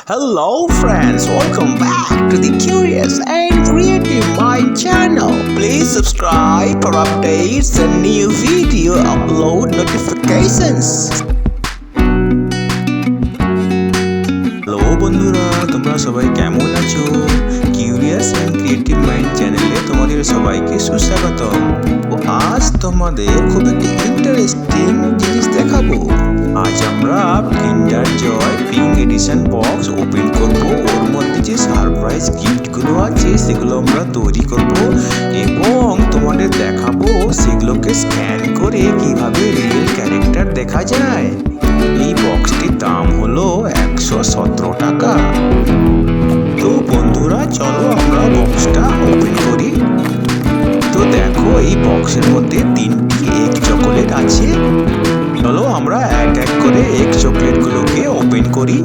Hello friends, welcome back to the Curious and Creative Mind channel. Please subscribe for updates and new video upload notifications. Hello বন্ধুরা, তোমরা সবাই কেমন আছো? Curious and creative mind চ্যানেলে তোমাদের সবাইকে সুস্বাগতম। আজ তোমাদের খুব একটি ইন্টারেস্টিং জিনিস দেখাবো। আজ আমরা কিন্ডার জয় পিঙ্ক এডিশন বক্স ওপেন করব। ওর মধ্যে যে সারপ্রাইজ গিফটগুলো আছে সেগুলো আমরা তৈরি করব এবং তোমাদের দেখাবো সেগুলোকে স্ক্যান করে কিভাবে রিয়েল ক্যারেক্টার দেখা যায়। এই বক্সটির দাম হলো 117 টাকা। তো বন্ধুরা, চলো আমরা বক্সটা ওপেন করি। তো দেখো, এই বক্সের মধ্যে 3টি এগ চকোলেট আছে। চলো আমরা এক এক করে এগ চকলেটগুলোকে ওপেন করি।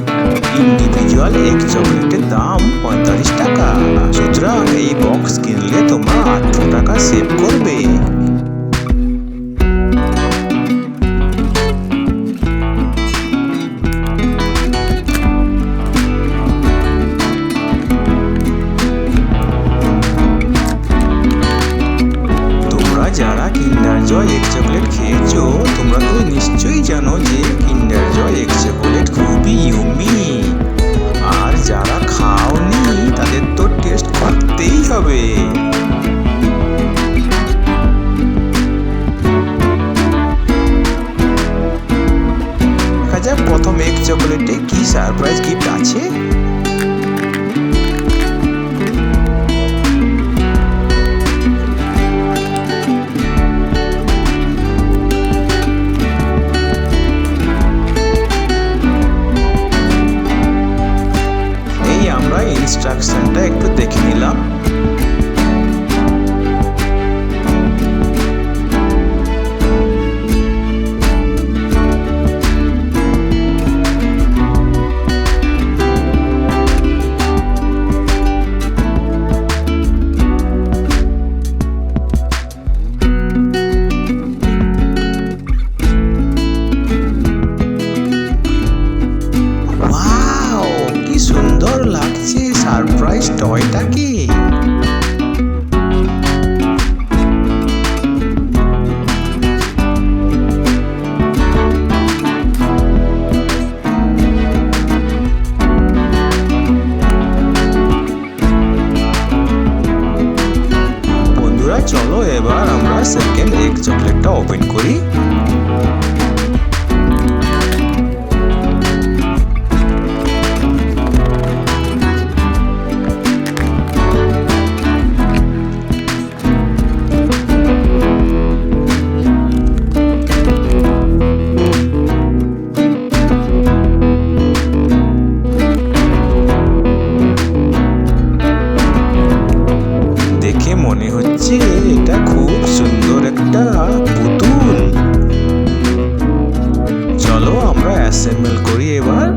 ইন্ডিভিজুয়াল এগ চকলেটের দাম 45 টাকা। সুতরাং এই বক্স কিনলে তোমরা 18 টাকা সেভ করবে। যারা কিন্ডার জয় এগ চকলেট খেয়েছো তোমরা তো নিশ্চয়ই জানো যে কিন্ডার জয় এগ চকলেট খুবই ইউমি। আর যারা খাওনি তাদের তো টেস্ট করতেই হবে। দেখা যাক প্রথম এগ চকলেটে কি সারপ্রাইজ গিফট আছে। ইনস্ট্রাকশনটা একটু দেখে নিলাম। লাগছে সারপ্রাইজ টয়টা কি? বন্ধুরা, চলো এবার আমরা সেকেন্ড এগ চকলেটটা ওপেন করি। মনে হচ্ছে এটা খুব সুন্দর একটা পুতুল। চলো আমরা অ্যাসেম্বল করি এবার।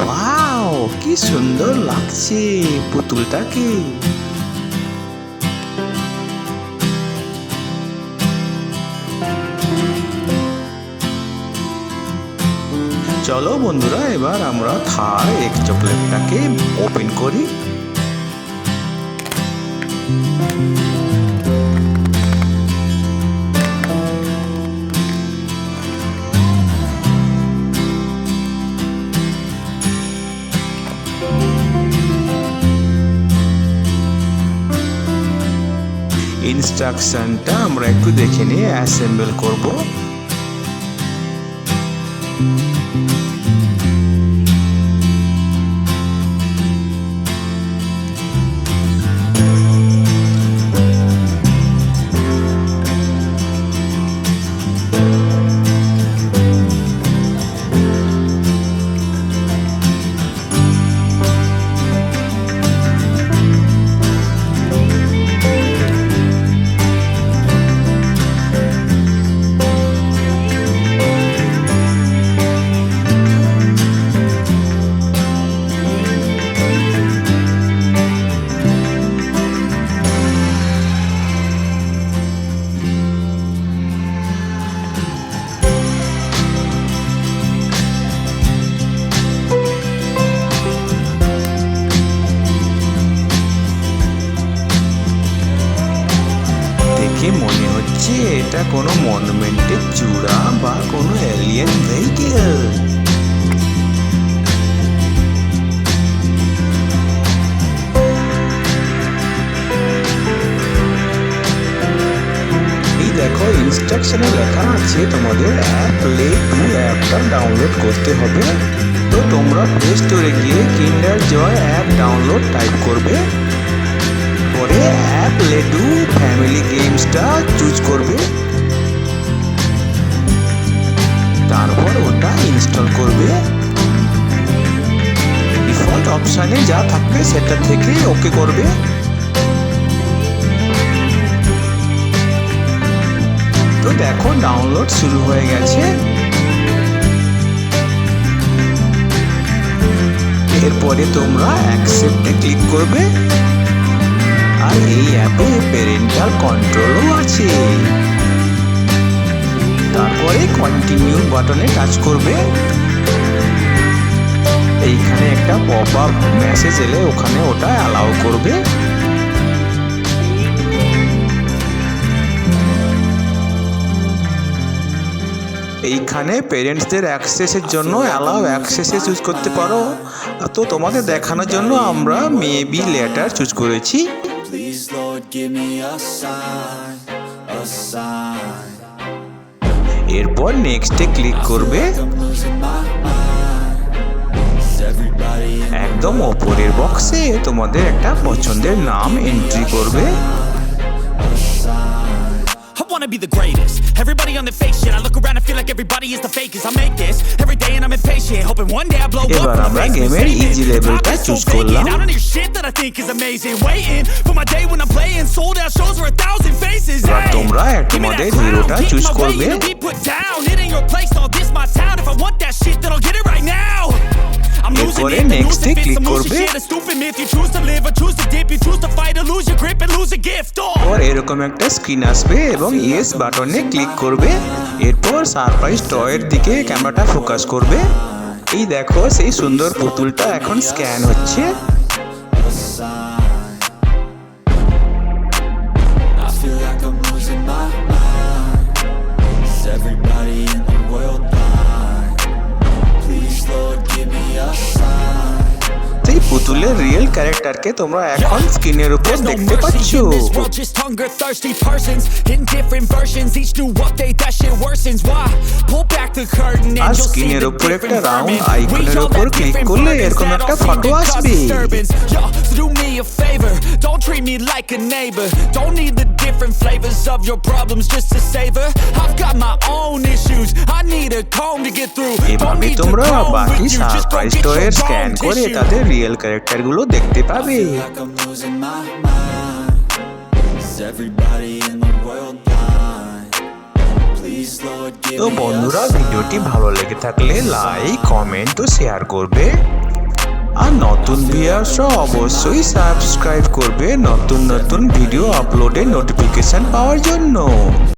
ওয়াও, কি সুন্দর লাগছে পুতুলটাকে। চলো বন্ধুরা, এবার আমরা থার্ড এগ চকলেটটাকে ওপেন করি। ইনস্ট্রাকশনটা আমরা একটু দেখে নিয়ে অ্যাসেম্বল করব। মনে হচ্ছে এটা কোনো মনুমেন্টের চূড়া বা কোনো এলিয়েন ভেহিকেল। এই দেখো ইনস্ট্রাকশনে লেখা আছে তোমাদের Applaydu অ্যাপটা ডাউনলোড করতে হবে। তো তোমরা প্লে স্টোরে গিয়ে কিন্ডার জয় অ্যাপ ডাউনলোড টাইপ করবে, পরে Applaydu ফ্যামিলি গেমসটা চুজ করবে, তারপর ওটা ইনস্টল করবে। ডিফল্ট অপশানে যা থাকবে সেটা থেকে ওকে করবে। তো দেখো ডাউনলোড শুরু হয়ে গেছে। এরপরে তোমরা অ্যাকসেপ্টে ক্লিক করবে। আর এই অ্যাপে প্যারেন্টাল কন্ট্রোলও আছে। তারপরে কন্টিনিউ বাটনে টাচ করবে। এইখানে একটা পপ আপ মেসেজ এলে ওখানে ওটা অ্যালাউ করবে। এইখানে পেরেন্টসদের অ্যাক্সেসের জন্য অ্যালাউ অ্যাক্সেসে চুজ করতে পারো। তো তোমাদের দেখানোর জন্য আমরা মেবি লেটার চুজ করেছি। এরপর নেক্সটে ক্লিক করবে। একদম ওপরের বক্সে তোমাদের একটা পছন্দের নাম এন্ট্রি করবে। Wanna be the greatest. Everybody on the fake shit. I look around and feel like everybody is the fakest. I make this every day and I'm impatient, hoping one day I blow up. এবার আমরা গেমের easy লেভেলটা choose করলাম। I don't hear shit that I think is amazing. Waiting for my day when I'm playing sold out shows for 1,000 faces. এবার তোমরা তোমাদের হিরোটা choose করবে। It ain't your place, all this my town. If I want that shit, then I'll get it right now. এরপরে নেক্সটে click করবে। আর এরকম একটা screen আসবে এবং ইয়েস বাটনে ক্লিক করবে। এরপর সারপ্রাইজ টয়ের দিকে ক্যামেরাটা ফোকাস করবে। এই দেখো সেই সুন্দর পুতুলটা এখন স্ক্যান হচ্ছে। সেই পুতুলের রিয়েল ক্যারেক্টারকে তোমরা এখন স্ক্রিনের উপর দেখতে পাচ্ছ। আর স্ক্রিনের উপর একটা রাউন্ড আইকনের উপর ক্লিক করলে এরকম একটা ফটো আসবে। এভাবে তোমরা বাকি সারপ্রাইজ টয়ের স্ক্যান করে তাদের রিয়েল ক্যারেক্টার গুলো দেখতে পাবে। তো বন্ধুরা, ভিডিওটি ভালো লেগে থাকলে লাইক, কমেন্ট ও শেয়ার করবে। আর নতুন ভিউয়ার্সরা অবশ্যই সাবস্ক্রাইব করবে নতুন নতুন ভিডিও আপলোডের নোটিফিকেশন পাওয়ার জন্য।